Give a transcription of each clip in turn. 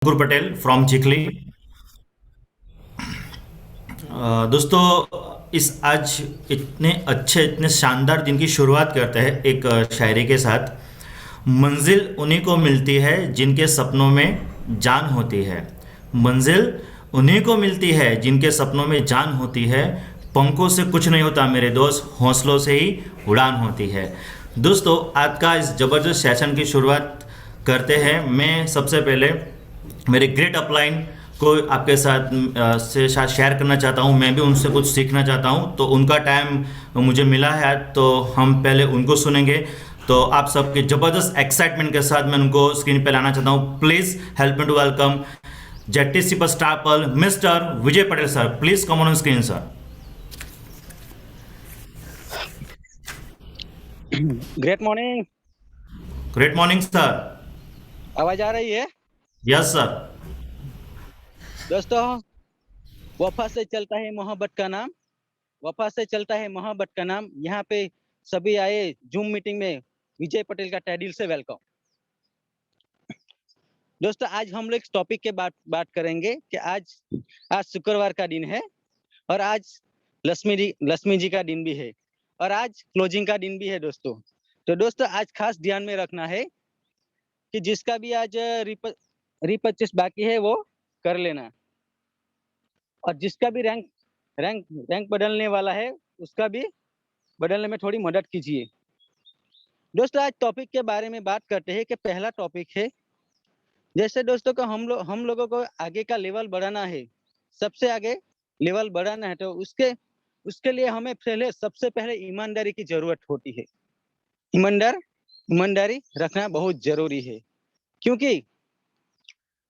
अंकुर Patel from Chikhli. दोस्तों, इस आज इतने अच्छे इतने शानदार दिन की शुरुआत करते हैं एक शायरी के साथ। मंजिल उन्हीं को मिलती है जिनके सपनों में जान होती है। मंजिल उन्हीं को मिलती है जिनके सपनों में जान होती है। पंखों से कुछ नहीं होता मेरे दोस्त, हौसलों से ही उड़ान होती है। दोस्तों, आज का इस ज़बरदस्त सेशन की शुरुआत करते हैं। मैं सबसे पहले मेरे ग्रेट अपलाइन को आपके साथ से साथ शेयर करना चाहता हूँ। मैं भी उनसे कुछ सीखना चाहता हूँ, तो उनका टाइम मुझे मिला है आज, तो हम पहले उनको सुनेंगे। तो आप सबके ज़बरदस्त एक्साइटमेंट के साथ मैं उनको स्क्रीन पे लाना चाहता हूँ। Please help me to welcome JT super star pearl mister Vijay Patel sir. Please come on screen sir. Great morning. Great morning sir. आवाज आ रही है? Yes sir. दोस्तों, वफा से चलता है मोहब्बत का नाम। वफा से चलता है मोहब्बत का नाम। यहाँ पे सभी आए जूम मीटिंग में। विजय पटेल का तहे दिल से वेलकम। दोस्तों, आज हम लोग इस टॉपिक के बात करेंगे कि आज आज शुक्रवार का दिन है और आज लक्ष्मी जी का दिन भी है और आज क्लोजिंग का दिन भी है दोस्तों। तो दोस्तों, आज खास ध्यान में रखना है कि जिसका भी आज रीपर्चेस बाकी है वो कर लेना, और जिसका भी रैंक रैंक बदलने वाला है उसका भी बदलने में थोड़ी मदद कीजिए। दोस्तों, आज टॉपिक के बारे में बात करते हैं कि पहला टॉपिक है, जैसे दोस्तों को हम लोगों को आगे का लेवल बढ़ाना है, सबसे आगे लेवल बढ़ाना है, तो उसके उसके लिए हमें सबसे पहले ईमानदारी की जरूरत होती है। ईमानदारी रखना बहुत जरूरी है, क्योंकि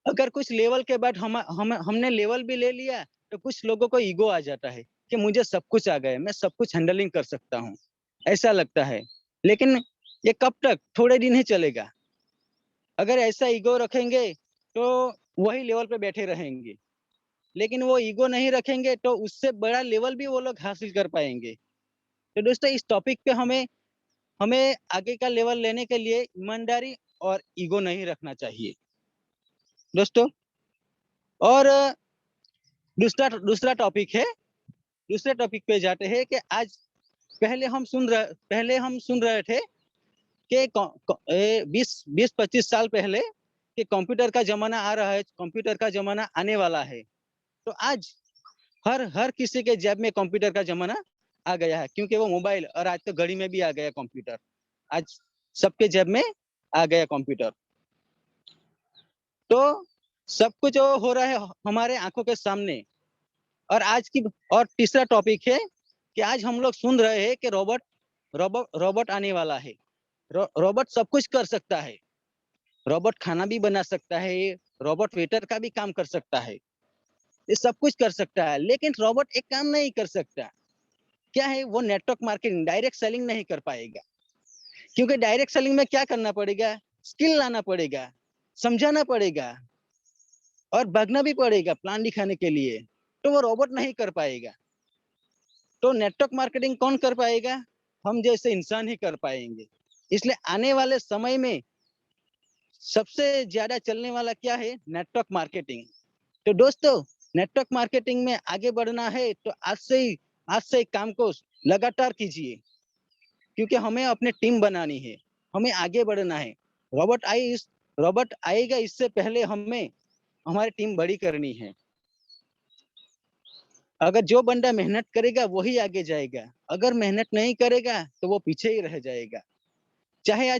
अगर कुछ लेवल के बाद हमने लेवल भी ले लिया तो कुछ लोगों को ईगो आ जाता है कि मुझे सब कुछ आ गया, मैं सब कुछ हैंडलिंग कर सकता हूँ, ऐसा लगता है। लेकिन ये कब तक? थोड़े दिन ही चलेगा। अगर ऐसा ईगो रखेंगे तो वही लेवल पे बैठे रहेंगे, लेकिन वो ईगो नहीं रखेंगे तो उससे बड़ा लेवल भी वो लोग हासिल कर पाएंगे। तो दोस्तों, इस टॉपिक पे हमें हमें आगे का लेवल लेने के लिए ईमानदारी और ईगो नहीं रखना चाहिए दोस्तों। और दूसरा टॉपिक है, दूसरे टॉपिक पे जाते हैं कि आज पहले हम सुन रहे थे कि 20-25 साल पहले कि कंप्यूटर का जमाना आ रहा है, कंप्यूटर का जमाना आने वाला है। तो आज हर हर किसी के जेब में कंप्यूटर का जमाना आ गया है, क्योंकि वो मोबाइल, और आज तो घड़ी में भी आ गया कंप्यूटर। आज सबके जेब में आ गया कंप्यूटर। तो सब कुछ हो रहा है हमारे आंखों के सामने। और और तीसरा टॉपिक है कि आज हम लोग सुन रहे हैं कि रोबोट रोबोट रोबोट आने वाला है। रोबोट सब कुछ कर सकता है। रोबोट खाना भी बना सकता है, रोबोट वेटर का भी काम कर सकता है, ये सब कुछ कर सकता है। लेकिन रोबोट एक काम नहीं कर सकता, क्या है वो? नेटवर्क मार्केटिंग, डायरेक्ट सेलिंग नहीं कर पाएगा। क्योंकि डायरेक्ट सेलिंग में क्या करना पड़ेगा? स्किल लाना पड़ेगा, समझाना पड़ेगा और भागना भी पड़ेगा प्लान दिखाने के लिए। तो वो रोबोट नहीं कर पाएगा। तो नेटवर्क मार्केटिंग कौन कर पाएगा? हम जैसे इंसान ही कर पाएंगे। इसलिए आने वाले समय में सबसे ज्यादा चलने वाला क्या है? Network marketing. तो दोस्तों, नेटवर्क मार्केटिंग में आगे बढ़ना है तो आज से काम को लगातार कीजिए, क्योंकि हमें अपनी टीम बनानी है, हमें आगे बढ़ना है। रोबोट आएगा, इससे पहले हमें हमारी टीम बड़ी करनी है। अगर जो बंदा मेहनत करेगा वही आगे जाएगा, अगर मेहनत नहीं करेगा तो वो पीछे ही रह जाएगा। चाहे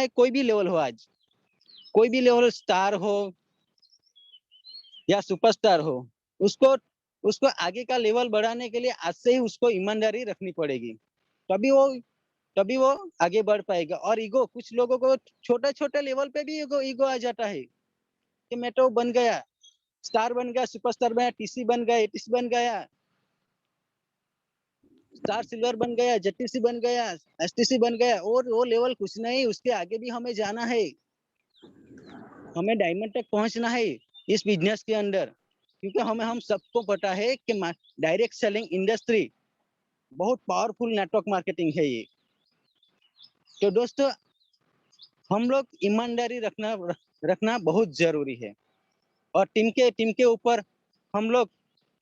कोई भी लेवल हो, आज कोई भी लेवल, स्टार हो या सुपरस्टार हो, उसको उसको आगे का लेवल बढ़ाने के लिए आज से ही उसको ईमानदारी रखनी पड़ेगी। तभी वो तभी वो आगे बढ़ पाएगा। और ईगो, कुछ लोगों को छोटे छोटे लेवल पे भी ईगो ईगो आ जाता है कि मैं तो बन गया, स्टार बन गया, सुपरस्टार बन गया, टीसी बन गया, एटीसी बन गया, स्टार सिल्वर बन गया, जेटीसी बन गया, एसटीसी बन गया, और वो लेवल कुछ नहीं, उसके आगे भी हमें जाना है। हमें डायमंड तक पहुंचना है इस बिजनेस के अंदर, क्योंकि हम सबको पता है कि डायरेक्ट सेलिंग इंडस्ट्री बहुत पावरफुल नेटवर्क मार्केटिंग है ये। तो दोस्तों, हम लोग ईमानदारी रखना बहुत जरूरी है। और टीम के ऊपर हम लोग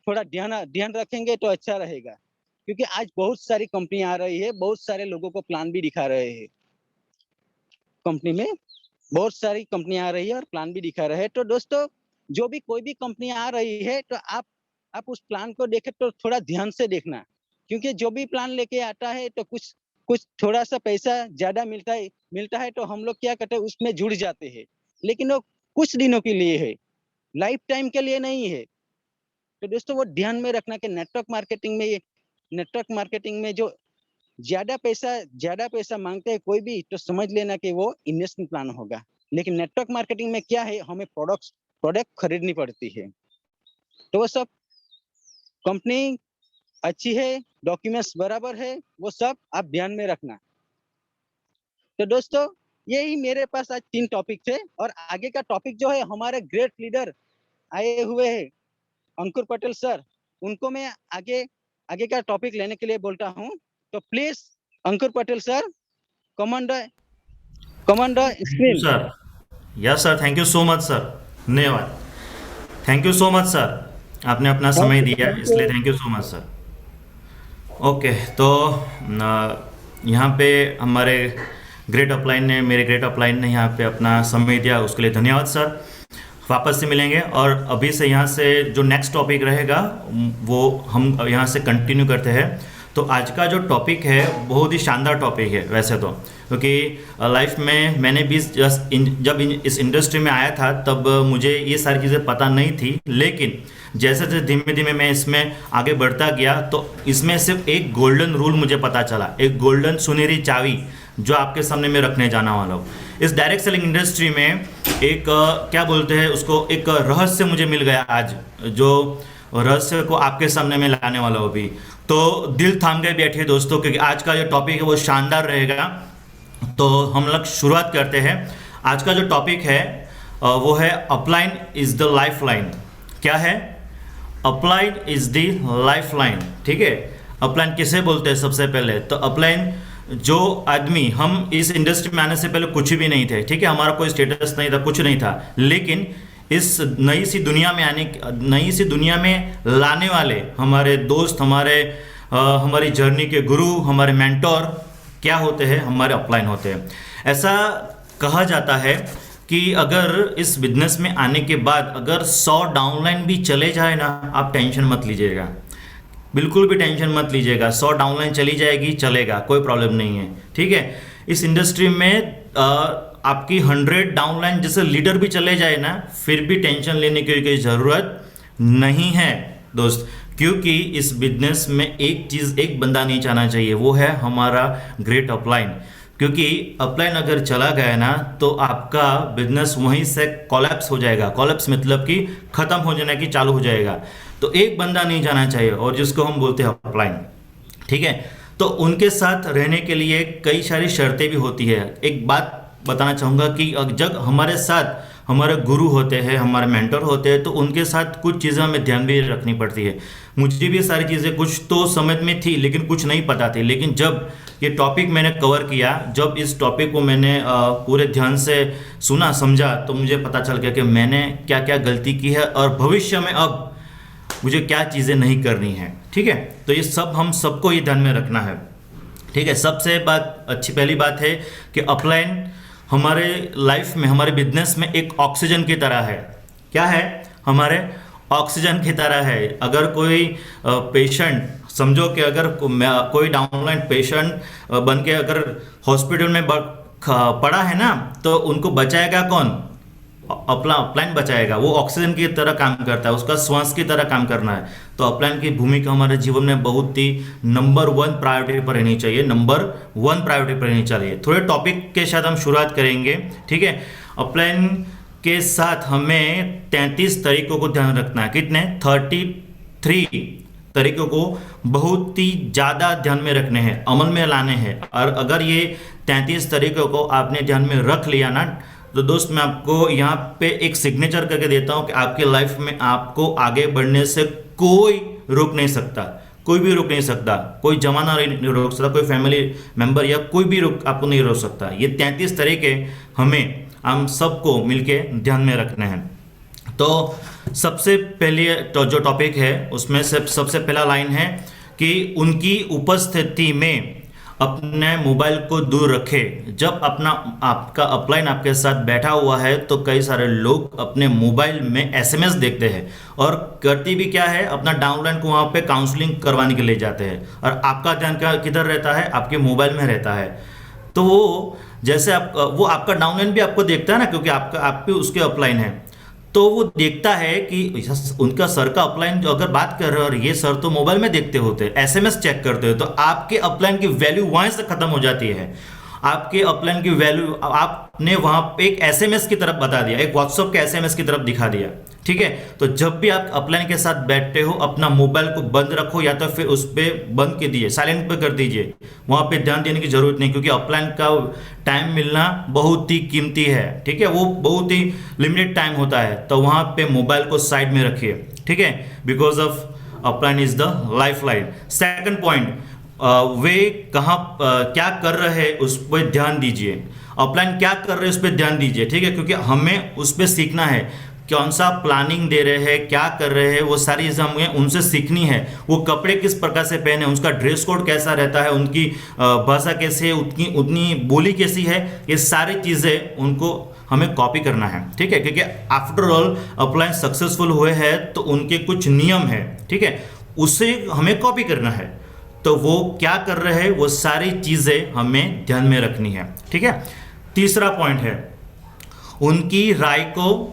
थोड़ा ध्यान रखेंगे तो अच्छा रहेगा, क्योंकि आज बहुत सारी कंपनी आ रही है, बहुत सारे लोगों को प्लान भी दिखा रहे हैं। कंपनी में बहुत सारी कंपनी आ रही है और प्लान भी दिखा रहे हैं। तो दोस्तों, जो भी कोई भी कंपनी आ रही है तो आप उस प्लान को देखें तो थोड़ा ध्यान से देखना, क्योंकि जो भी प्लान लेके आता है तो कुछ कुछ थोड़ा सा पैसा ज्यादा मिलता है तो हम लोग क्या करते हैं, उसमें जुड़ जाते हैं। लेकिन वो कुछ दिनों के लिए है, लाइफ टाइम के लिए नहीं है। तो दोस्तों, वो ध्यान में रखना कि नेटवर्क मार्केटिंग में जो ज्यादा पैसा मांगते हैं कोई भी, तो समझ लेना कि वो इन्वेस्टमेंट प्लान होगा। लेकिन नेटवर्क मार्केटिंग में क्या है, हमें प्रोडक्ट खरीदनी पड़ती है। तो वो सब कंपनी अच्छी है, डॉक्यूमेंट्स बराबर है, वो सब आप ध्यान में रखना। तो दोस्तों, यही मेरे पास आज 3 टॉपिक थे। और आगे का टॉपिक जो है, हमारे ग्रेट लीडर आए हुए हैं, अंकुर पटेल सर, उनको मैं आगे का टॉपिक लेने के लिए बोलता हूँ। तो please Ankur Patel sir, commander thank you screen. Sir. Yes sir, thank you so much sir. धन्यवाद। Thank you so much sir, आपने अपना समय दिया, थैंक इसलिए you. Thank you so much sir. Okay, तो यहाँ पे हमारे मेरे ग्रेट अपलाइन ने यहाँ पे अपना समय दिया, उसके लिए धन्यवाद सर। वापस से मिलेंगे और अभी से यहाँ से जो नेक्स्ट टॉपिक रहेगा वो हम यहाँ से कंटिन्यू करते हैं। तो आज का जो टॉपिक है बहुत ही शानदार टॉपिक है वैसे तो, क्योंकि लाइफ में मैंने भी जब इस इंडस्ट्री में आया था तब मुझे ये सारी चीज़ें पता नहीं थी, लेकिन जैसे जैसे धीमे धीमे मैं इसमें आगे बढ़ता गया तो इसमें सिर्फ एक गोल्डन रूल मुझे पता चला, एक गोल्डन सुनहरी चाबी जो आपके सामने मैं रखने जाना वाला हूँ। इस डायरेक्ट सेलिंग इंडस्ट्री में एक क्या बोलते हैं उसको, एक रहस्य मुझे मिल गया आज, जो रहस्य को आपके सामने मैं लाने वाला हूँ अभी। तो दिल थाम गए बैठिए दोस्तों, क्योंकि आज का जो टॉपिक है वो शानदार रहेगा। तो हम लोग शुरुआत करते हैं। आज का जो टॉपिक है वो है upline is the life line. क्या है? Upline is the life line. ठीक है, अपलाइन किसे बोलते हैं? सबसे पहले तो अपलाइन जो आदमी, हम इस इंडस्ट्री में आने से पहले कुछ भी नहीं थे, ठीक है, हमारा कोई स्टेटस नहीं था, कुछ नहीं था, लेकिन इस नई सी दुनिया में लाने वाले हमारे दोस्त, हमारी जर्नी के गुरु, हमारे मेंटोर क्या होते हैं? हमारे अपलाइन होते हैं। ऐसा कहा जाता है कि अगर इस बिजनेस में आने के बाद अगर 100 डाउनलाइन भी चले जाए ना, आप टेंशन मत लीजिएगा, बिल्कुल भी टेंशन मत लीजिएगा। 100 डाउनलाइन चली जाएगी, चलेगा, कोई प्रॉब्लम नहीं है। ठीक है, इस इंडस्ट्री में आपकी 100 डाउनलाइन जैसे लीडर भी चले जाए ना, फिर भी टेंशन लेने की कोई ज़रूरत नहीं है दोस्त, क्योंकि इस बिजनेस में एक बंदा नहीं जाना चाहिए, वो है हमारा ग्रेट अपलाइन। क्योंकि अपलाइन अगर चला गया ना तो आपका बिजनेस वहीं से कोलैप्स हो जाएगा। कोलैप्स मतलब कि ख़त्म हो जाना की चालू हो जाएगा। तो एक बंदा नहीं जाना चाहिए, और जिसको हम बोलते हैं अपलाइन। ठीक है, तो उनके साथ रहने के लिए कई सारी शर्तें भी होती है। एक बात बताना चाहूँगा कि जब हमारे साथ हमारे गुरु होते हैं, हमारे मेंटर होते हैं, तो उनके साथ कुछ चीज़ें हमें ध्यान भी रखनी पड़ती है। मुझे भी सारी चीज़ें कुछ तो समझ में थी, लेकिन कुछ नहीं पता थी। लेकिन जब ये टॉपिक मैंने कवर किया, जब इस टॉपिक को मैंने पूरे ध्यान से सुना, समझा, तो मुझे पता चल गया कि मैंने क्या क्या गलती की है और भविष्य में अब मुझे क्या चीज़ें नहीं करनी है। ठीक है, तो ये सब हम सबको ये ध्यान में रखना है। ठीक है, सबसे पहली बात है कि अपलाइन हमारे लाइफ में, हमारे बिजनेस में एक ऑक्सीजन की तरह है। क्या है? हमारे ऑक्सीजन की तरह है। अगर कोई पेशेंट, समझो कि अगर कोई डाउनलाइन पेशेंट बन के अगर हॉस्पिटल में पड़ा है ना, तो उनको बचाएगा कौन? अपलाइन बचाएगा। वो ऑक्सीजन की तरह काम करता है, उसका श्वास की तरह काम करना है। तो अपलाइन की भूमिका हमारे जीवन में बहुत ही नंबर 1 प्रायोरिटी पर रहनी चाहिए, नंबर 1 प्रायोरिटी पर रहनी चाहिए। थोड़े टॉपिक के साथ हम शुरुआत करेंगे। ठीक है, अपलाइन के साथ हमें 33 तरीकों को ध्यान रखना है। कितने? 33 तरीकों को बहुत ही ज़्यादा ध्यान में रखने हैं, अमल में लाने हैं। और अगर ये 33 तरीकों को आपने ध्यान में रख लिया ना, तो दोस्त मैं आपको यहाँ पे एक सिग्नेचर करके देता हूँ कि आपके लाइफ में आपको आगे बढ़ने से कोई रोक नहीं सकता, कोई भी रोक नहीं सकता, कोई जमाना नहीं रोक सकता, कोई फैमिली मेंबर या कोई भी आपको नहीं रोक सकता। ये 33 तरीके हमें हम सबको मिलके ध्यान में रखने हैं। तो सबसे पहले तो जो टॉपिक है उसमें से सबसे पहला लाइन है कि उनकी उपस्थिति में अपने मोबाइल को दूर रखें। जब आपका अपलाइन आपके साथ बैठा हुआ है तो कई सारे लोग अपने मोबाइल में एसएमएस देखते हैं और करती भी क्या है, अपना डाउनलाइन को वहाँ पे काउंसलिंग करवाने के लिए जाते हैं और आपका ध्यान किधर रहता है, आपके मोबाइल में रहता है। तो वो जैसे वो आपका डाउनलाइन भी आपको देखता है ना, क्योंकि आप भी उसके अपलाइन है, तो वो देखता है कि उनका सर का अपलाइन जो अगर बात कर रहे हो और ये सर तो मोबाइल में देखते होते हैं, एसएमएस चेक करते हो, तो आपके अपलाइन की वैल्यू वहीं से खत्म हो जाती है। आपके अपलाइन की वैल्यू आपने वहां पे एक एसएमएस की तरफ बता दिया, एक व्हाट्सएप के एसएमएस की तरफ दिखा दिया। ठीक है, तो जब भी आप अपलाइन के साथ बैठते हो अपना मोबाइल को बंद रखो या तो फिर उस पर बंद कर दीजिए, साइलेंट पे कर दीजिए। वहां पे ध्यान देने की जरूरत नहीं, क्योंकि अपलाइन का टाइम मिलना बहुत ही कीमती है। ठीक है, वो बहुत ही लिमिटेड टाइम होता है, तो वहां पे मोबाइल को साइड में रखिए। ठीक है, because of upline is the life line. Second point, वे कहाँ क्या कर रहे हैं उस पर ध्यान दीजिए। अपलाइन क्या कर रहे हैं उस पर ध्यान दीजिए। ठीक है, क्योंकि हमें उस पर सीखना है, कौन सा प्लानिंग दे रहे हैं, क्या कर रहे हैं, वो सारी चीज़ें हमें उनसे सीखनी है। वो कपड़े किस प्रकार से पहने, उसका ड्रेस कोड कैसा रहता है, उनकी भाषा कैसी है, उतनी बोली कैसी है, ये सारी चीज़ें उनको हमें कॉपी करना है। ठीक है, क्योंकि आफ्टर ऑल अपलाइन सक्सेसफुल हुए हैं तो उनके कुछ नियम है। ठीक है, उसे हमें कॉपी करना है, तो वो क्या कर रहे हैं वो सारी चीज़ें हमें ध्यान में रखनी है। ठीक है, तीसरा पॉइंट है उनकी राय को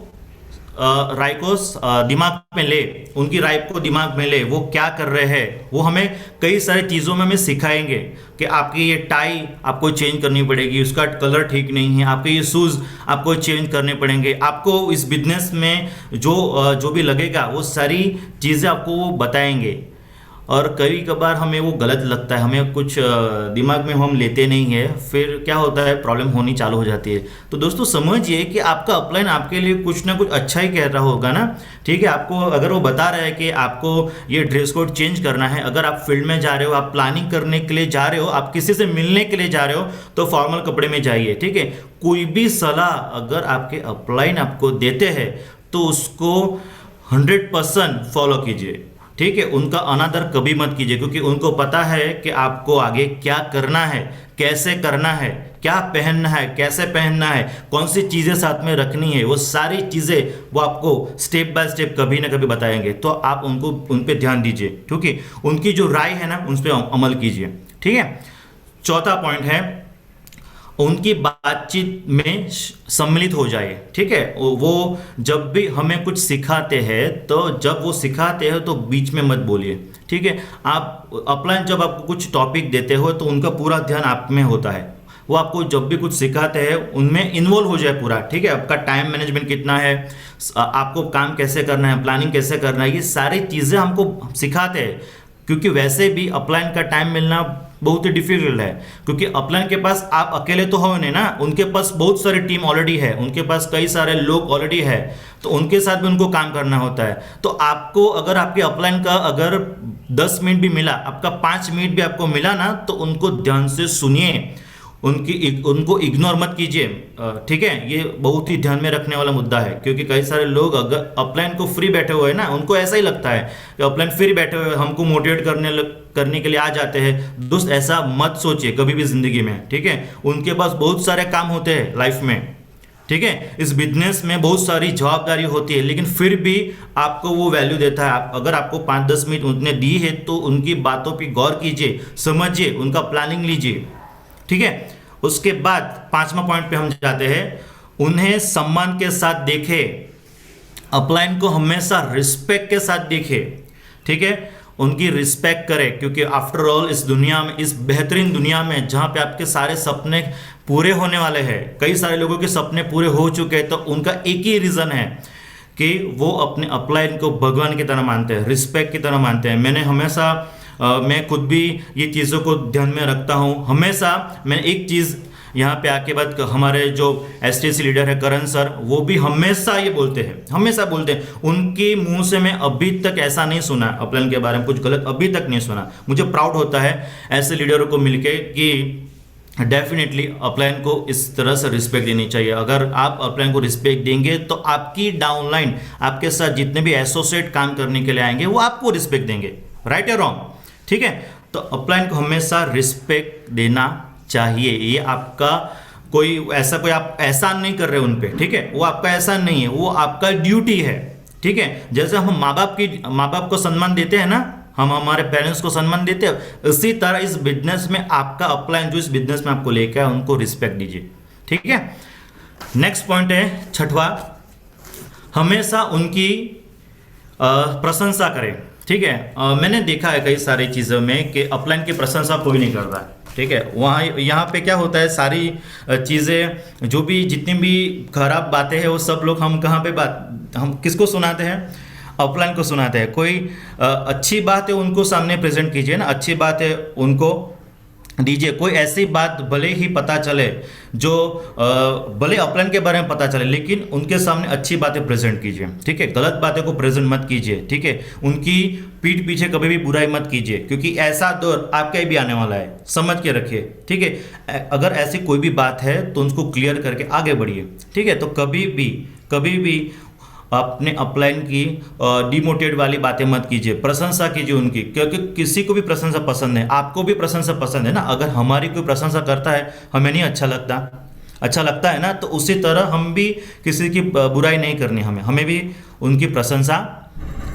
दिमाग में ले, उनकी राय को दिमाग में ले, वो क्या कर रहे हैं वो हमें कई सारी चीज़ों में हमें सिखाएंगे कि आपकी ये टाई आपको चेंज करनी पड़ेगी, उसका कलर ठीक नहीं है, आपके ये शूज़ आपको चेंज करने पड़ेंगे, आपको इस बिजनेस में जो भी लगेगा वो सारी चीज़ें आपको वो बताएंगे। और कभी कभार हमें वो गलत लगता है, हमें कुछ दिमाग में हम लेते नहीं है, फिर क्या होता है प्रॉब्लम होनी चालू हो जाती है। तो दोस्तों समझिए कि आपका अपलाइन आपके लिए कुछ ना कुछ अच्छा ही कह रहा होगा ना। ठीक है, आपको अगर वो बता रहा है कि आपको ये ड्रेस कोड चेंज करना है, अगर आप फील्ड में जा रहे हो, आप प्लानिंग करने के लिए जा रहे हो, आप किसी से मिलने के लिए जा रहे हो, तो फॉर्मल कपड़े में जाइए। ठीक है, कोई भी सलाह अगर आपके अपलाइन आपको देते हैं तो उसको 100% फॉलो कीजिए। ठीक है, उनका अनादर कभी मत कीजिए, क्योंकि उनको पता है कि आपको आगे क्या करना है, कैसे करना है, क्या पहनना है, कैसे पहनना है, कौन सी चीज़ें साथ में रखनी है, वो सारी चीज़ें वो आपको स्टेप बाय स्टेप कभी ना कभी बताएंगे। तो आप उन पे ध्यान दीजिए, क्योंकि उनकी जो राय है ना उन पर अमल कीजिए। ठीक है, चौथा पॉइंट है उनकी बातचीत में सम्मिलित हो जाए। ठीक है, वो जब भी हमें कुछ सिखाते हैं तो जब वो सिखाते हैं तो बीच में मत बोलिए। ठीक है, आप अपलाइन जब आपको कुछ टॉपिक देते हो तो उनका पूरा ध्यान आप में होता है, वो आपको जब भी कुछ सिखाते हैं उनमें इन्वॉल्व हो जाए पूरा। ठीक है, आपका टाइम मैनेजमेंट कितना है, आपको काम कैसे करना है, प्लानिंग कैसे करना है, ये सारी चीज़ें हमको सिखाते हैं। क्योंकि वैसे भी अपलाइन का टाइम मिलना बहुत ही डिफिकल्ट है, क्योंकि अपलाइन के पास आप अकेले तो हो नहीं ना, उनके पास बहुत सारी टीम ऑलरेडी है, उनके पास कई सारे लोग ऑलरेडी है, तो उनके साथ भी उनको काम करना होता है। तो आपको अगर आपके अपलाइन का अगर 10 मिनट भी मिला, आपका 5 मिनट भी आपको मिला ना, तो उनको ध्यान से सुनिए, उनको इग्नोर मत कीजिए। ठीक है, ये बहुत ही ध्यान में रखने वाला मुद्दा है, क्योंकि कई सारे लोग अगर अपलाइन को फ्री बैठे हुए हैं ना, उनको ऐसा ही लगता है कि अपलाइन फ्री बैठे हुए हमको मोटिवेट करने के लिए आ जाते हैं। दोस्त ऐसा मत सोचिए कभी भी जिंदगी में। ठीक है, उनके पास बहुत सारे काम होते हैं लाइफ में। ठीक है, इस बिजनेस में बहुत सारी जवाबदारी होती है, लेकिन फिर भी आपको वो वैल्यू देता है। अगर आपको 5-10 मिनट उनने दी है तो उनकी बातों पर गौर कीजिए, समझिए, उनका प्लानिंग लीजिए। ठीक है, उसके बाद 5वां पॉइंट पे हम जाते हैं, उन्हें सम्मान के साथ देखे, अपलाइन को हमेशा रिस्पेक्ट के साथ देखे। ठीक है, उनकी रिस्पेक्ट करें, क्योंकि आफ्टर ऑल इस दुनिया में, इस बेहतरीन दुनिया में जहाँ पे आपके सारे सपने पूरे होने वाले हैं, कई सारे लोगों के सपने पूरे हो चुके हैं, तो उनका एक ही रीज़न है कि वो अपने अपलाइन को भगवान की तरह मानते हैं, रिस्पेक्ट की तरह मानते हैं। मैंने हमेशा मैं खुद भी ये चीज़ों को ध्यान में रखता हूँ। हमेशा मैं एक चीज़ यहाँ पे आके बाद हमारे जो एसटीसी लीडर है करण सर, वो भी हमेशा ये बोलते हैं, हमेशा बोलते हैं, उनके मुंह से मैं अभी तक ऐसा नहीं सुना अपलाइन के बारे में कुछ गलत अभी तक नहीं सुना। मुझे प्राउड होता है ऐसे लीडरों को मिलके कि डेफिनेटली अपलाइन को इस तरह से रिस्पेक्ट देनी चाहिए। अगर आप अपलाइन को रिस्पेक्ट देंगे तो आपकी डाउनलाइन, आपके साथ जितने भी एसोसिएट काम करने के लिए आएंगे वो आपको रिस्पेक्ट देंगे, राइट या रॉन्ग? ठीक है, तो अपलाइन को हमेशा रिस्पेक्ट देना चाहिए। ये आपका कोई आप एहसान नहीं कर रहे उन पे, ठीक है, वो आपका एहसान नहीं है, वो आपका ड्यूटी है। ठीक है, जैसे हम माँ बाप को सम्मान देते हैं ना, हम हमारे पेरेंट्स को सम्मान देते हैं, इसी तरह इस बिजनेस में आपका अपलाइन जो इस बिजनेस में आपको लेकर आए उनको रिस्पेक्ट दीजिए। ठीक है, नेक्स्ट पॉइंट है छठवा, हमेशा उनकी प्रशंसा करें। ठीक है, मैंने देखा है कई सारी चीज़ों में कि अपलाइन की प्रशंसा कोई नहीं करता है। ठीक है, वहाँ यहाँ पे क्या होता है, सारी चीज़ें जो भी जितनी भी खराब बातें हैं वो सब लोग हम हम किसको सुनाते हैं? अपलाइन को सुनाते हैं। कोई अच्छी बात है उनको सामने प्रेजेंट कीजिए ना, अच्छी बात है उनको दीजिए। कोई ऐसी बात भले ही पता चले जो भले अपलाइन के बारे में पता चले, लेकिन उनके सामने अच्छी बातें प्रेजेंट कीजिए। ठीक है, गलत बातें को प्रेजेंट मत कीजिए। ठीक है, उनकी पीठ पीछे कभी भी बुराई मत कीजिए, क्योंकि ऐसा दौर आपका भी आने वाला है, समझ के रखिए। ठीक है, अगर ऐसी कोई भी बात है तो उसको क्लियर करके आगे बढ़िए। ठीक है, तो कभी भी अपने अपलाइन की डिमोटिवेट वाली बातें मत कीजिए, प्रशंसा कीजिए उनकी, क्योंकि किसी को भी प्रशंसा पसंद है, आपको भी प्रशंसा पसंद है ना। अगर हमारी कोई प्रशंसा करता है हमें नहीं अच्छा लगता है ना, तो उसी तरह हम भी किसी की बुराई नहीं करनी, हमें भी उनकी प्रशंसा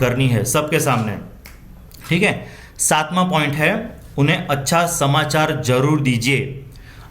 करनी है सबके सामने। ठीक है, सातवां पॉइंट है, उन्हें अच्छा समाचार जरूर दीजिए।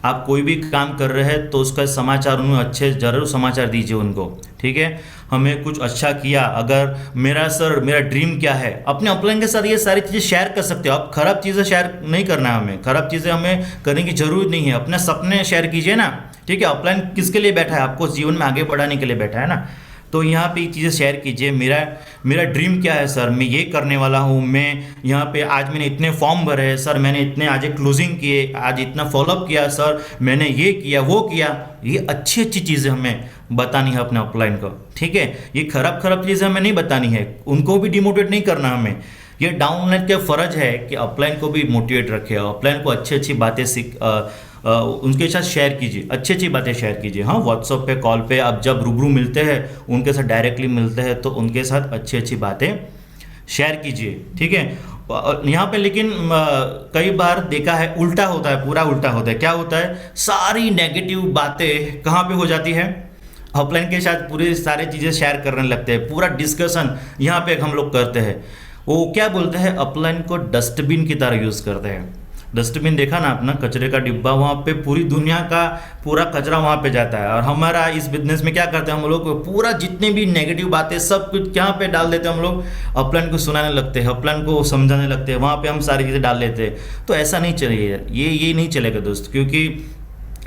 आप कोई भी काम कर रहे हैं तो उसका समाचार उन्हें अच्छे जरूर समाचार दीजिए उनको। ठीक है, हमें कुछ अच्छा किया, अगर मेरा ड्रीम क्या है, अपने अपलाइन के साथ ये सारी चीज़ें शेयर कर सकते हो आप। खराब चीज़ें शेयर नहीं करना है हमें, खराब चीज़ें हमें करने की जरूरत नहीं है। अपने सपने शेयर कीजिए ना। ठीक है, अपलाइन किसके लिए बैठा है? आपको जीवन में आगे बढ़ाने के लिए बैठा है ना। तो यहाँ पे ये चीज़ें शेयर कीजिए, मेरा ड्रीम क्या है सर, मैं ये करने वाला हूँ, मैं यहाँ पे आज मैंने इतने फॉर्म भरे हैं सर, मैंने इतने आज क्लोजिंग किए, आज इतना फॉलोअप किया सर, मैंने ये किया वो किया। ये अच्छी चीज़ें हमें बतानी है अपने अपलाइन को। ठीक है, ये खराब चीज़ें हमें नहीं बतानी है, उनको भी डिमोटिवेट नहीं करना हमें। ये डाउनलाइन का फ़र्ज है कि अपलाइन को भी मोटिवेट रखे, अपलाइन को अच्छी बातें उनके साथ शेयर कीजिए, अच्छी बातें शेयर कीजिए। हाँ, व्हाट्सएप पे, कॉल पे आप जब रूबरू मिलते हैं, उनके साथ डायरेक्टली मिलते हैं, तो उनके साथ अच्छी बातें शेयर कीजिए। ठीक है, यहाँ पे लेकिन कई बार देखा है उल्टा होता है, पूरा उल्टा होता है। क्या होता है, सारी नेगेटिव बातें कहाँ पे हो जाती है? अपलाइन के साथ पूरी सारी चीज़ें शेयर करने लगते हैं, पूरा डिस्कशन यहाँ पे हम लोग करते हैं। वो क्या बोलते हैं, अपलाइन को डस्टबिन की तरह यूज़ करते हैं। डस्टबिन देखा ना अपना, कचरे का डिब्बा, वहाँ पे पूरी दुनिया का पूरा कचरा वहाँ पे जाता है। और हमारा इस बिजनेस में क्या करते हैं हम लोग, पूरा जितने भी नेगेटिव बातें सब कुछ यहाँ पे डाल देते हैं हम लोग, अपलाइन को सुनाने लगते हैं, अपलाइन को समझाने लगते हैं, वहाँ पे हम सारी चीज़ें डाल लेते हैं। तो ऐसा नहीं चाहिए, ये नहीं चलेगा दोस्त, क्योंकि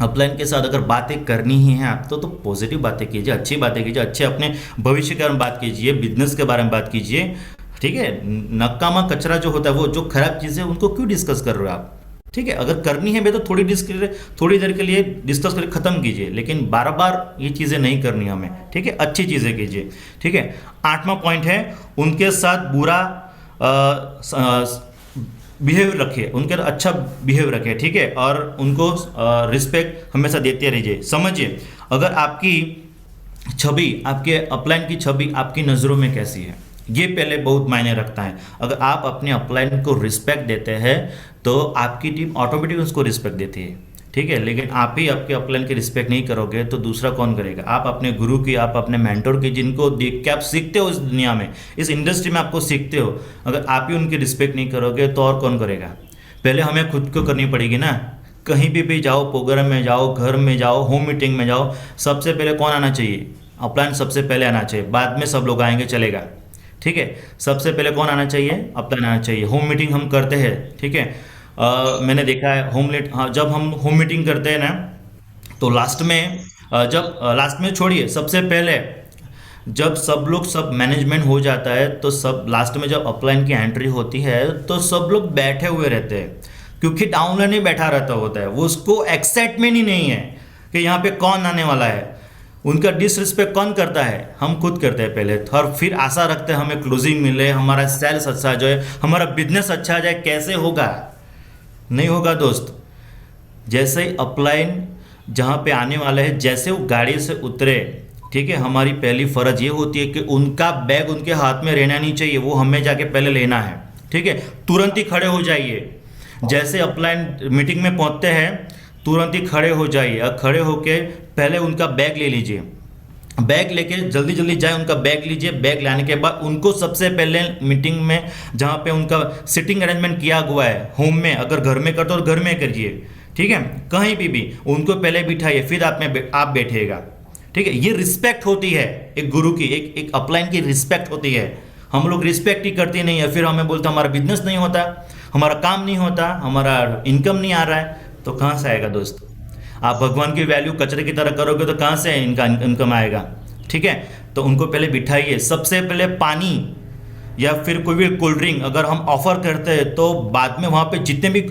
अपलाइन के साथ अगर बातें करनी ही हैं आप तो पॉजिटिव बातें कीजिए, अच्छी बातें कीजिए, अच्छे अपने भविष्य के बारे में बात कीजिए, बिजनेस के बारे में बात कीजिए। ठीक है, नकामा कचरा जो होता है, वो जो खराब चीज़ें उनको क्यों डिस्कस कर रहे हो आप? ठीक है, अगर करनी है भाई तो थोड़ी देर के लिए डिस्कस करके ख़त्म कीजिए, लेकिन बार बार ये चीज़ें नहीं करनी हमें। ठीक है, अच्छी चीज़ें कीजिए। ठीक है, आठवां पॉइंट है, उनके साथ बुरा बिहेव रखिए, उनके अच्छा बिहेव रखिए। ठीक है, और उनको रिस्पेक्ट हमेशा देते रहिए। समझिए, अगर आपकी छवि, आपके अपलाइन की छवि आपकी नज़रों में कैसी है, ये पहले बहुत मायने रखता है। अगर आप अपने अपलाइन को रिस्पेक्ट देते हैं तो आपकी टीम ऑटोमेटिक उसको रिस्पेक्ट देती है। ठीक है, लेकिन आप ही आपके अपलाइन की रिस्पेक्ट नहीं करोगे तो दूसरा कौन करेगा? आप अपने गुरु की, आप अपने मेंटोर की, जिनको देख के आप सीखते हो इस दुनिया में, इस इंडस्ट्री में आपको सीखते हो, अगर आप ही उनकी रिस्पेक्ट नहीं करोगे तो और कौन करेगा? पहले हमें खुद को करनी पड़ेगी ना। कहीं भी जाओ, प्रोग्राम में जाओ, घर में जाओ, होम मीटिंग में जाओ, सबसे पहले कौन आना चाहिए? अपलाइन सबसे पहले आना चाहिए, बाद में सब लोग आएंगे, चलेगा। ठीक है, सबसे पहले कौन आना चाहिए? अपलाइन आना चाहिए। होम मीटिंग हम करते हैं, ठीक है, मैंने देखा है जब हम होम मीटिंग करते हैं ना, तो लास्ट में छोड़िए, सबसे पहले जब सब मैनेजमेंट हो जाता है तो सब लास्ट में जब अपलाइन की एंट्री होती है तो सब लोग बैठे हुए रहते हैं, क्योंकि डाउनलाइन ही बैठा रहता होता है, वो उसको एक्साइटमेंट ही नहीं है कि यहाँ पे कौन आने वाला है। उनका डिसरिस्पेक्ट कौन करता है? हम खुद करते हैं पहले, और फिर आशा रखते हैं हमें क्लोजिंग मिले, हमारा सेल्स अच्छा जाए, हमारा बिजनेस अच्छा जाए। कैसे होगा? नहीं होगा दोस्त। जैसे ही अपलाइन जहाँ पे आने वाला है, जैसे वो गाड़ी से उतरे, ठीक है, हमारी पहली फ़र्ज ये होती है कि उनका बैग उनके हाथ में रहना नहीं चाहिए, वो हमें जाके पहले लेना है, ठीक है। तुरंत ही खड़े हो जाइए, जैसे अपलाइन मीटिंग में पहुंचते हैं तुरंत ही खड़े हो जाइए और खड़े होके पहले उनका बैग ले लीजिए। बैग लेके जल्दी जल्दी जाए, उनका बैग लीजिए। बैग लाने के बाद उनको सबसे पहले मीटिंग में जहाँ पे उनका सिटिंग अरेंजमेंट किया हुआ है होम में, अगर घर में करते हो तो घर में करिए, ठीक है, कहीं भी उनको पहले बिठाइए, फिर आप बैठिएगा, ठीक है। ये रिस्पेक्ट होती है एक गुरु की, एक अपलाइन की रिस्पेक्ट होती है। हम लोग रिस्पेक्ट ही करते नहीं है, फिर हमें बोलते हमारा बिजनेस नहीं होता, हमारा काम नहीं होता, हमारा इनकम नहीं आ रहा है, तो कहाँ से आएगा दोस्त? आप भगवान की वैल्यू कचरे की तरह करोगे तो कहाँ से इनका इनकम आएगा, ठीक है। तो उनको पहले बिठाइए, सबसे पहले पानी या फिर कोई भी कोल्ड ड्रिंक अगर हम ऑफर करते हैं तो बाद में वहाँ पे जितने भी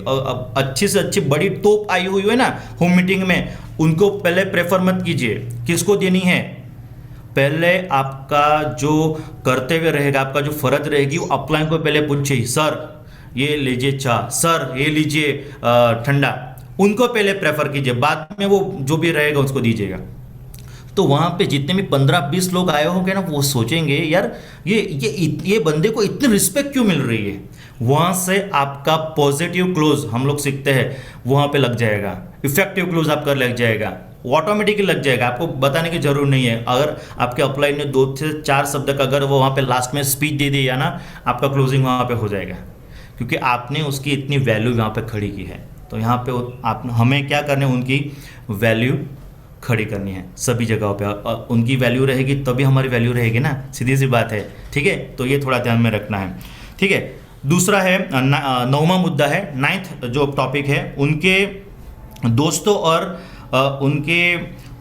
अच्छी से अच्छी बड़ी तोप आई हुई है ना होम मीटिंग में, उनको पहले प्रेफर मत कीजिए। किसको देनी है? पहले आपका जो कर्तव्य रहेगा, आपका जो फर्ज रहेगी, वो अपलाइन को पहले पूछिए, सर ये लीजिए चाय, सर ये लीजिए ठंडा, उनको पहले प्रेफर कीजिए, बाद में वो जो भी रहेगा उसको दीजिएगा। तो वहाँ पे जितने भी 15-20 लोग आए होंगे ना, वो सोचेंगे यार ये बंदे को इतनी रिस्पेक्ट क्यों मिल रही है। वहाँ से आपका पॉजिटिव क्लोज हम लोग सीखते हैं, वहाँ पे लग जाएगा, इफेक्टिव क्लोज आपका लग जाएगा, ऑटोमेटिकली लग जाएगा, आपको बताने की जरूरत नहीं है। अगर आपके अपलाइन ने 2 से 4 शब्द का अगर वो वहाँ पे लास्ट में स्पीच दे दिया ना, आपका क्लोजिंग वहाँ पे हो जाएगा, क्योंकि आपने उसकी इतनी वैल्यू यहाँ पे खड़ी की है। तो यहाँ पे आप हमें क्या करना है, उनकी वैल्यू खड़ी करनी है सभी जगहों पे। उनकी वैल्यू रहेगी तभी हमारी वैल्यू रहेगी ना, सीधी सी बात है, ठीक है। तो ये थोड़ा ध्यान में रखना है, ठीक है। दूसरा है 9वां मुद्दा है, 9th जो टॉपिक है, उनके दोस्तों और उनके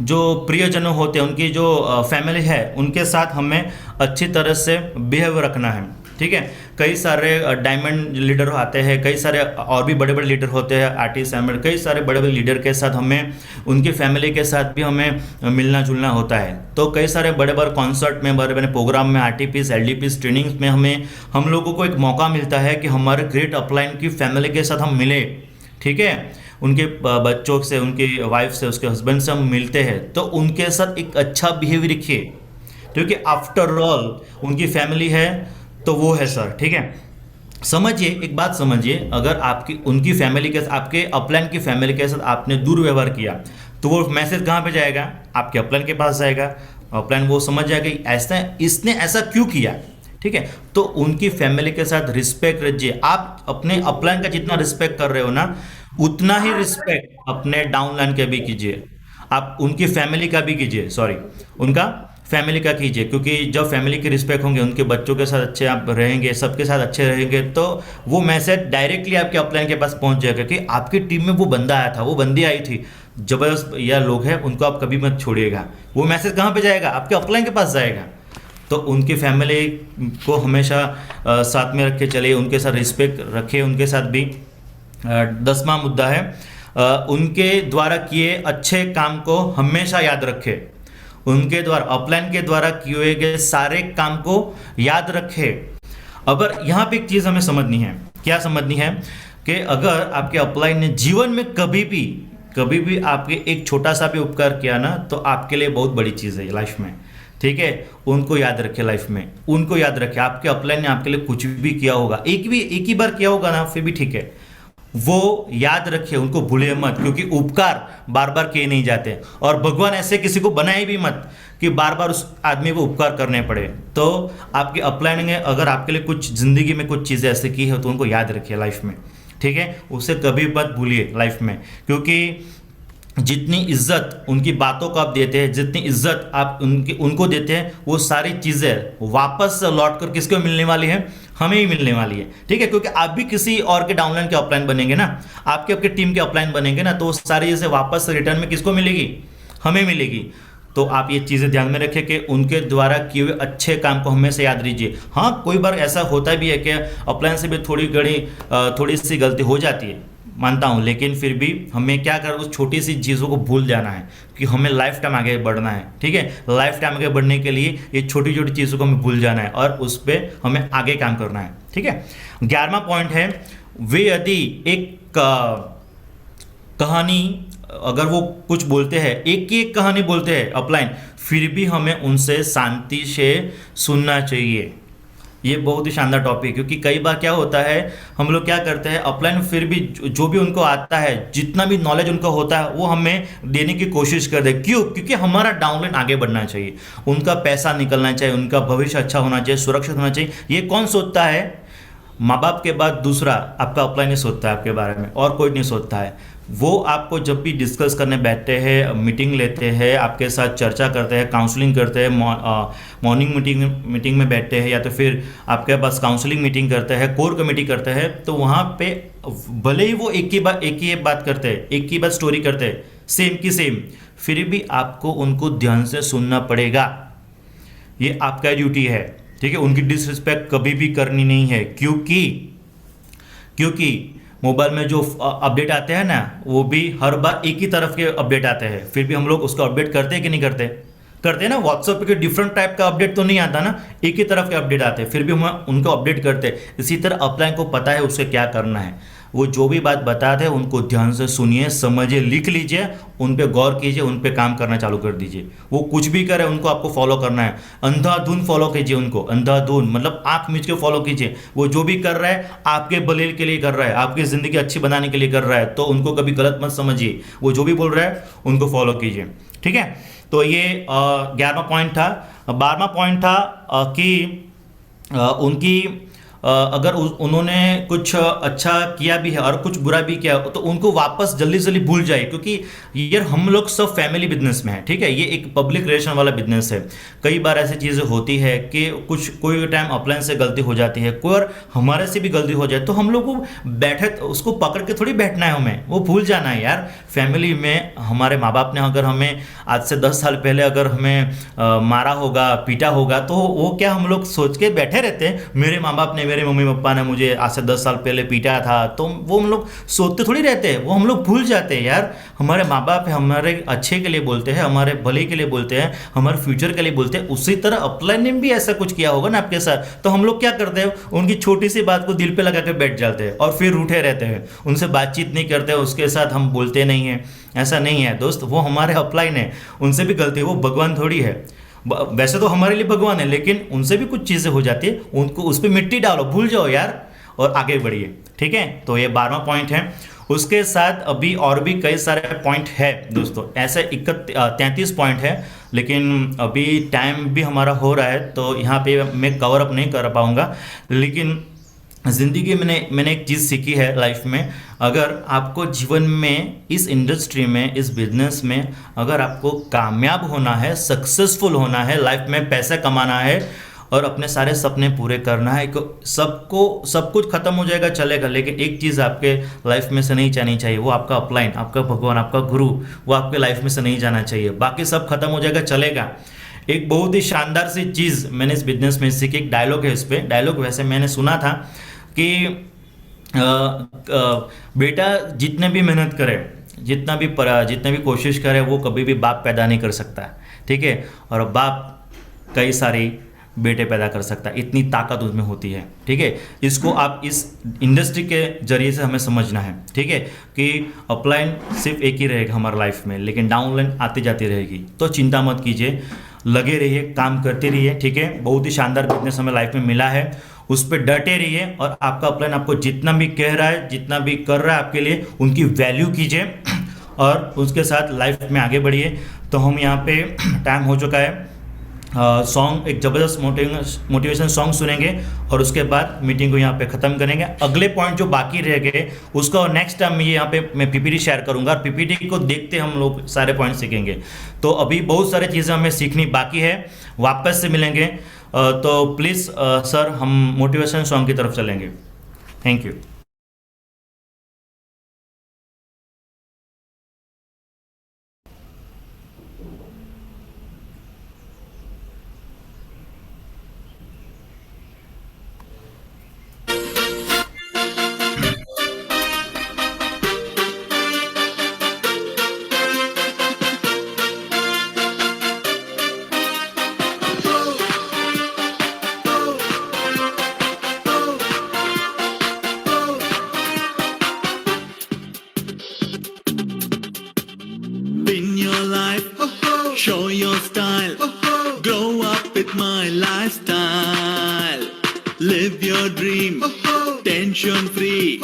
जो प्रियजनों होते हैं, उनकी जो फैमिली है, उनके साथ हमें अच्छी तरह से बिहेव रखना है, ठीक है। कई सारे डायमंड लीडर आते हैं, कई सारे और भी बड़े बड़े लीडर होते हैं, आर्टिस्ट एमएल, कई सारे बड़े बड़े लीडर के साथ हमें, उनकी फैमिली के साथ भी हमें मिलना जुलना होता है। तो कई सारे बड़े बड़े कॉन्सर्ट में, बड़े बड़े प्रोग्राम में, आरटीपीस एलडीपीस ट्रेनिंग्स में हम लोगों को एक मौका मिलता है कि हमारे ग्रेट अपलाइन की फैमिली के साथ हम मिले, ठीक है। उनके बच्चों से, उनकी वाइफ से, उसके हस्बैंड से हम मिलते हैं, तो उनके साथ एक अच्छा बिहेवियर रखिए, क्योंकि आफ्टर ऑल उनकी फैमिली है तो वो है सर, ठीक है। समझिए, एक बात समझिए, अगर आपकी उनकी फैमिली के, आपके अपलाइन की फैमिली के साथ आपने दुर्व्यवहार किया तो वो मैसेज कहाँ पे जाएगा? आपके अपलाइन के पास जाएगा। अपलाइन वो समझ जाएगा कि ऐसा, इसने ऐसा क्यों किया, ठीक है। तो उनकी फैमिली के साथ रिस्पेक्ट रखिए। आप अपने अपलाइन का जितना रिस्पेक्ट कर रहे हो ना, उतना ही रिस्पेक्ट अपने डाउनलाइन के भी कीजिए, आप उनकी फैमिली का भी कीजिए, सॉरी, उनका फैमिली का कीजिए। क्योंकि जब फैमिली की रिस्पेक्ट होंगे, उनके बच्चों के साथ अच्छे आप रहेंगे, सबके साथ अच्छे रहेंगे, तो वो मैसेज डायरेक्टली आपके अपलाइन के पास पहुंच जाएगा कि आपकी टीम में वो बंदा आया था, वो बंदी आई थी, जबरदस्त या लोग हैं, उनको आप कभी मत छोड़िएगा। वो मैसेज कहाँ पे जाएगा? आपके अपलाइन के पास जाएगा। तो उनकी फैमिली को हमेशा साथ में रख के चलिए, उनके साथ रिस्पेक्ट रखिए, उनके साथ भी। 10वां मुद्दा है, उनके द्वारा किए अच्छे काम को हमेशा याद रखें। उनके द्वारा, अपलाइन के द्वारा किए गए सारे काम को याद रखें। अगर यहाँ पे एक चीज़ हमें समझनी है, क्या समझनी है, कि अगर आपके अपलाइन ने जीवन में कभी भी आपके एक छोटा सा भी उपकार किया ना, तो आपके लिए बहुत बड़ी चीज़ है लाइफ में, ठीक है। उनको याद रखें, लाइफ में उनको याद रखें। आपके अपलाइन ने आपके लिए कुछ भी किया होगा, एक ही बार किया होगा ना, फिर भी ठीक है, वो याद रखे, उनको भूले मत, क्योंकि उपकार बार बार किए नहीं जाते, और भगवान ऐसे किसी को बनाए भी मत कि बार बार उस आदमी को उपकार करने पड़े। तो आपके अपलाइन ने अगर आपके लिए कुछ ज़िंदगी में कुछ चीज़ें ऐसे की है, तो उनको याद रखिए लाइफ में, ठीक है। उसे कभी मत भूलिए लाइफ में, क्योंकि जितनी इज्जत उनकी बातों को आप देते हैं, जितनी इज्जत आप उनको देते हैं, वो सारी चीज़ें वापस लौट कर किसको मिलने वाली है? हमें ही मिलने वाली है, ठीक है। क्योंकि आप भी किसी और के डाउनलाइन के अपलाइन बनेंगे ना, आपके टीम के अपलाइन बनेंगे ना, तो वो सारी चीज़ें वापस रिटर्न में किसको मिलेगी? हमें मिलेगी। तो आप ये चीज़ें ध्यान में रखें कि उनके द्वारा किए हुए अच्छे काम को हमेशा याद रखिए। हाँ, कोई बार ऐसा होता भी है कि अपलाइन से भी थोड़ी सी गलती हो जाती है, मानता हूँ, लेकिन फिर भी हमें क्या कर, उस छोटी सी चीज़ों को भूल जाना है कि हमें लाइफ टाइम आगे बढ़ना है, ठीक है। लाइफ टाइम आगे बढ़ने के लिए ये छोटी छोटी चीज़ों को हमें भूल जाना है और उस पर हमें आगे काम करना है, ठीक है। 11वां पॉइंट है, वे यदि एक कहानी, अगर वो कुछ बोलते हैं, एक की एक कहानी बोलते हैं अपलाइन, फिर भी हमें उनसे शांति से सुनना चाहिए। ये बहुत ही शानदार टॉपिक है, क्योंकि कई बार क्या होता है, हम लोग क्या करते हैं, अपलाइन फिर भी जो भी उनको आता है, जितना भी नॉलेज उनको होता है, वो हमें देने की कोशिश करते हैं। क्यों? क्योंकि हमारा डाउनलाइन आगे बढ़ना चाहिए, उनका पैसा निकलना चाहिए, उनका भविष्य अच्छा होना चाहिए, सुरक्षित होना चाहिए। ये कौन सोचता है? माँ बाप के बाद दूसरा आपका अपलाइन ही सोचता है आपके बारे में, और कोई नहीं सोचता है। वो आपको जब भी डिस्कस करने बैठते हैं, मीटिंग लेते हैं, आपके साथ चर्चा करते हैं, काउंसलिंग करते हैं, मॉर्निंग मीटिंग में बैठते हैं, या तो फिर आपके पास काउंसलिंग मीटिंग करते हैं, कोर कमेटी करते हैं, तो वहाँ पे भले ही वो एक ही बात करते हैं, एक ही बात स्टोरी करते हैं, सेम की सेम, फिर भी आपको उनको ध्यान से सुनना पड़ेगा। ये आपका ड्यूटी है, ठीक है। उनकी डिसरिस्पेक्ट कभी भी करनी नहीं है, क्योंकि मोबाइल में जो अपडेट आते हैं ना, वो भी हर बार एक ही तरफ के अपडेट आते हैं, फिर भी हम लोग उसको अपडेट करते हैं कि नहीं करते? करते हैं ना। व्हाट्सएप पे डिफरेंट टाइप का अपडेट तो नहीं आता ना, एक ही तरफ के अपडेट आते हैं, फिर भी हम उनको अपडेट करते हैं। इसी तरह अपलाइन को पता है उसे क्या करना है। वो जो भी बात बताते हैं उनको ध्यान से सुनिए, समझिए, लिख लीजिए, उन पे गौर कीजिए, उन पे काम करना चालू कर दीजिए। वो कुछ भी करे उनको आपको फॉलो करना है, अंधाधुन फॉलो कीजिए उनको, अंधाधुन मतलब आंख मीच के फॉलो कीजिए। वो जो भी कर रहा है आपके भले के लिए कर रहा है, आपकी ज़िंदगी अच्छी बनाने के लिए कर रहा है, तो उनको कभी गलत मत समझिए। वो जो भी बोल रहा है उनको फॉलो कीजिए, ठीक है। तो ये 11वां पॉइंट था। 12वां पॉइंट था कि उनकी अगर उन्होंने कुछ अच्छा किया भी है और कुछ बुरा भी किया, तो उनको वापस जल्दी जल्दी भूल जाए, क्योंकि यार हम लोग सब फैमिली बिजनेस में है, ठीक है। ये एक पब्लिक रिलेशन वाला बिजनेस है। कई बार ऐसी चीज़ें होती है कि कोई टाइम अपलाइन से गलती हो जाती है, कोई और हमारे से भी गलती हो जाए, तो हम लोग को बैठे उसको पकड़ के थोड़ी बैठना है, हमें वो भूल जाना है यार। फैमिली में हमारे माँ बाप ने अगर हमें आज से 10 साल पहले अगर हमें मारा होगा, पीटा होगा, तो वो क्या हम लोग सोच के बैठे रहते हैं, मेरे माँ बाप ने, मेरे मम्मी पापा ने मुझे आज से 10 साल पहले पीटा था, तो वो हम लोग सोचते थोड़ी रहते हैं, वो हम लोग भूल जाते हैं यार। हमारे माँ बाप हमारे अच्छे के लिए बोलते हैं, हमारे भले के लिए बोलते हैं, हमारे फ्यूचर के लिए बोलते हैं। उसी तरह अपलाइन ने भी ऐसा कुछ किया होगा ना आपके साथ, तो हम लोग क्या करते हैं, उनकी छोटी सी बात को दिल पे लगा के बैठ जाते हैं और फिर रूठे रहते हैं, उनसे बातचीत नहीं करते, उसके साथ हम बोलते नहीं हैं। ऐसा नहीं है दोस्त, वो हमारे अपलाइन है, उनसे भी गलती है, वो भगवान थोड़ी है। वैसे तो हमारे लिए भगवान है, लेकिन उनसे भी कुछ चीज़ें हो जाती है, उनको उस पर मिट्टी डालो, भूल जाओ यार और आगे बढ़िए, ठीक है। तो ये 12वां पॉइंट है। उसके साथ अभी और भी कई सारे पॉइंट है दोस्तों, ऐसे 33 पॉइंट है, लेकिन अभी टाइम भी हमारा हो रहा है, तो यहाँ पे मैं कवर अप नहीं कर पाऊँगा। लेकिन ज़िंदगी में मैंने एक चीज़ सीखी है लाइफ में, अगर आपको जीवन में, इस इंडस्ट्री में, इस बिजनेस में अगर आपको कामयाब होना है, सक्सेसफुल होना है, लाइफ में पैसा कमाना है और अपने सारे सपने पूरे करना है, सब कुछ खत्म हो जाएगा चलेगा, लेकिन एक चीज़ आपके लाइफ में से नहीं जानी चाहिए, वो आपका अपलाइन, आपका भगवान, आपका गुरु, वो आपके लाइफ में से नहीं जाना चाहिए। बाकी सब खत्म हो जाएगा चलेगा। एक बहुत ही शानदार सी चीज़ मैंने इस बिजनेस में सीखी, एक डायलॉग है इस पर। डायलॉग वैसे मैंने सुना था कि बेटा जितने भी मेहनत करे, जितने भी कोशिश करे, वो कभी भी बाप पैदा नहीं कर सकता, ठीक है। और बाप कई सारे बेटे पैदा कर सकता है, इतनी ताकत उसमें होती है, ठीक है। इसको आप इस इंडस्ट्री के जरिए से हमें समझना है, ठीक है, कि अपलाइन सिर्फ एक ही रहेगा हमारे लाइफ में, लेकिन डाउनलाइन आती जाती रहेगी। तो चिंता मत कीजिए, लगे रहिए, काम करते रहिए, ठीक है। बहुत ही शानदार बिजनेस हमें लाइफ में मिला है, उस पर डटे रहिए, और आपका अपलाइन आपको जितना भी कह रहा है, जितना भी कर रहा है आपके लिए, उनकी वैल्यू कीजिए और उसके साथ लाइफ में आगे बढ़िए। तो हम यहाँ पे टाइम हो चुका है, सॉन्ग, एक ज़बरदस्त मोटिवेशन सॉन्ग सुनेंगे और उसके बाद मीटिंग को यहाँ पे ख़त्म करेंगे। अगले पॉइंट जो बाकी रह गए उसका नेक्स्ट टाइम ये यहाँ पे मैं पीपीटी शेयर करूँगा, और पीपीटी को देखते हम लोग सारे पॉइंट सीखेंगे। तो अभी बहुत सारी चीज़ें हमें सीखनी बाकी है, वापस से मिलेंगे। तो प्लीज़ सर, हम मोटिवेशन सॉन्ग की तरफ चलेंगे। Thank you. Live your dream, tension free.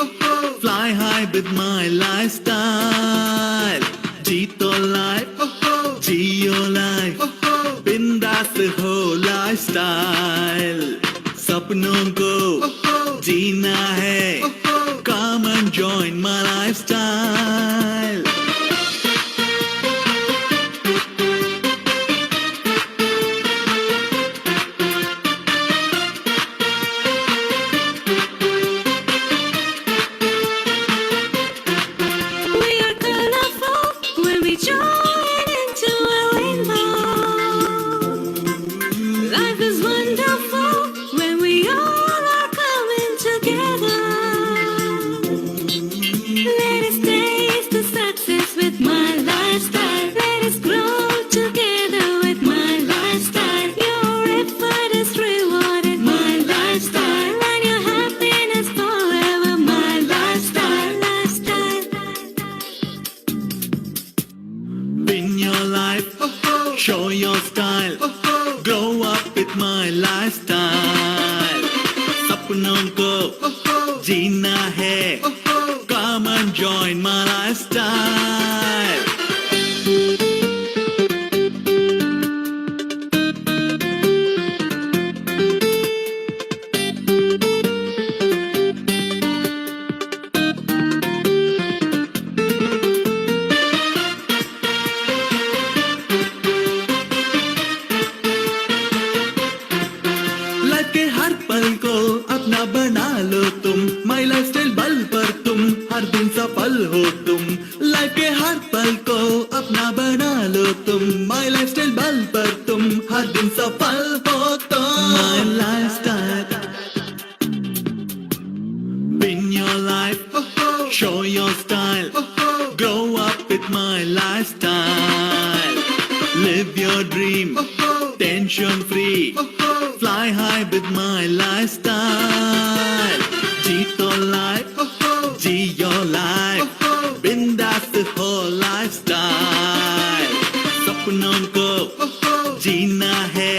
Fly high with my lifestyle. जीतो life, जियो life. बिंदास हो lifestyle. सपनों को जीना है. Come and join my lifestyle. We are colorful when we join into a rainbow. Life is wonderful when we all are coming together. Let us taste the success with my lifestyle. Let us grow together with my lifestyle. Your effort is rewarded, my lifestyle. And your happiness forever, my lifestyle, lifestyle. Win your life, show your style. Grow up with my lifestyle. सपनों को जीना है. Come and join my lifestyle. Life के हर पल को अपना बना लो तुम. माई lifestyle बल पर तुम हर दिन सफल हो तुम. लाइफ के हर पल को अपना बना लो तुम. माई लाइफस्टाइल बल पर तुम हर दिन सफल हो तुम. माई lifestyle. Win your life, show your style. Grow up with my lifestyle. Live your dream, tension free. Fly high with my lifestyle. जीतो life, जियो life. बिंदास हो lifestyle. सपनों को जीना है.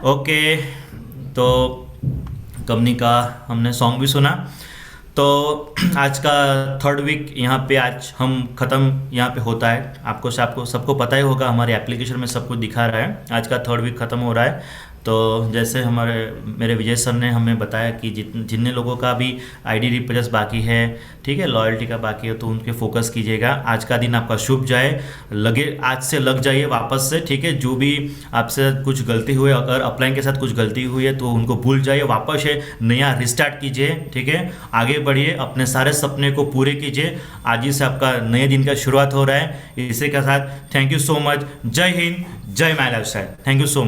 ओके, तो कंपनी का हमने सॉन्ग भी सुना. तो आज का थर्ड वीक यहाँ पे आज हम ख़त्म यहाँ पे होता है. आपको सबको पता ही होगा, हमारे एप्लीकेशन में सब कुछ दिखा रहा है. आज का थर्ड वीक ख़त्म हो रहा है. तो जैसे मेरे विजय सर ने हमें बताया कि जितने लोगों का भी आईडी रिप्लेस बाकी है, ठीक है, लॉयल्टी का बाकी है, तो उनके फोकस कीजिएगा. आज का दिन आपका शुभ जाए. आज से लग जाइए वापस से, ठीक है. जो भी आपसे कुछ गलती हुई, अगर अपलाइन के साथ कुछ गलती हुई है तो उनको भूल जाइए. वापस है नया रिस्टार्ट कीजिए, ठीक है. आगे बढ़िए, अपने सारे सपने को पूरे कीजिए. आज ही से आपका नए दिन का शुरुआत हो रहा है. इसी के साथ थैंक यू सो मच. जय हिंद, जय my lifestyle. Thank you so much.